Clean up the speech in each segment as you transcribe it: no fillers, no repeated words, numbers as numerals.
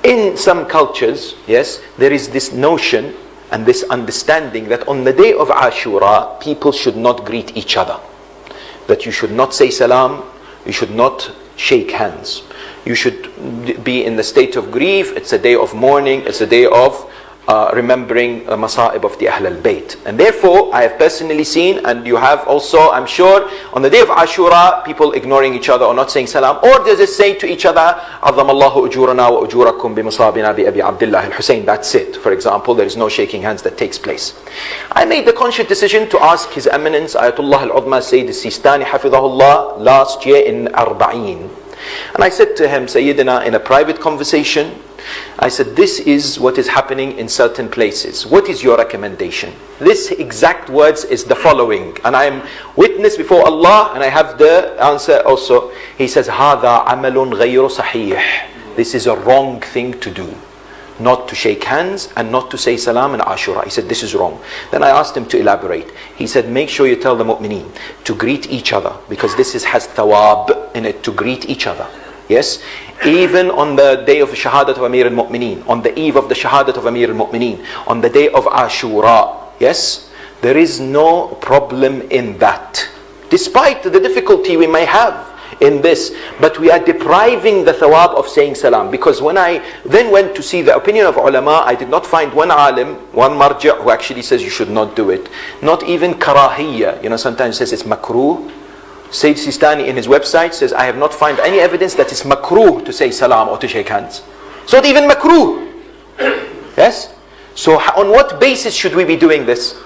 In some cultures, yes, there is this notion and this understanding that on the day of Ashura, people should not greet each other. That you should not say salam, you should not shake hands. You should be in the state of grief. It's a day of mourning. It's a day of remembering masa'ib of the AHLULBAYT. And therefore, I have personally seen, and you have also, I'm sure, on the day of Ashura, people ignoring each other or not saying salam, or they just say to each other, عَظَّمَ اللَّهُ أُجُورَنَا وَأُجُورَكُمْ بِمُصَابِنَا بِأَبِي عَبْدِ اللَّهِ الْحُسَيْنِ. That's it. For example, there is no shaking hands that takes place. I made the conscious decision to ask His Eminence, Ayatullah al-Udma Sayyid al-Sistani, Hafidhahullah, last year in Arba'een. And I said to him, Sayyidina, in a private conversation, I said, this is what is happening in certain places. What is your recommendation? This exact words is the following. And I am witness before Allah, and I have the answer also. He says, هَذَا عَمَلٌ غَيْرُ صَحِيحٌ. This is a wrong thing to do. Not to shake hands and not to say salam in Ashura. He said, this is wrong. Then I asked him to elaborate. He said, make sure you tell the mu'mineen to greet each other, because this has thawab in it, to greet each other. Yes, even on the day of the Shahadat of Amir al-Mu'mineen, on the eve of the Shahadat of Amir al-Mu'mineen, on the day of Ashura, yes, there is no problem in that. Despite the difficulty we may have in this, but we are depriving the thawab of saying salam. Because when I then went to see the opinion of ulama, I did not find one alim, one marji' who actually says you should not do it. Not even karahiyya. You know, sometimes it says it's makruh. Sayyid Sistani in his website says, I have not found any evidence that it's makruh to say salam or to shake hands. So not even makruh. Yes? So on what basis should we be doing this?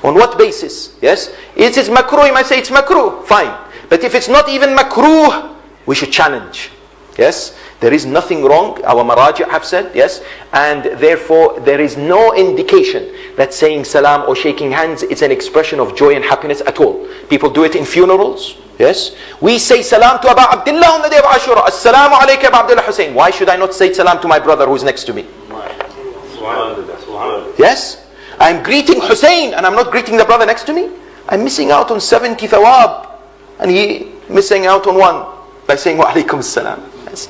On what basis? Yes? It is makruh, you might say it's makruh. Fine. But if it's not even makruh, we should challenge. Yes? There is nothing wrong, our maraji' have said, yes? And therefore, there is no indication that saying salam or shaking hands is an expression of joy and happiness at all. People do it in funerals, yes? We say salam to Abu Abdullah on the day of Ashura. Assalamu alayka Abu Abdullah Hussein. Why should I not say salam to my brother who's next to me? Yes? I'm greeting Hussein and I'm not greeting the brother next to me. I'm missing out on 70 thawab. And he missing out on one by saying wa alaykum salam. Yes.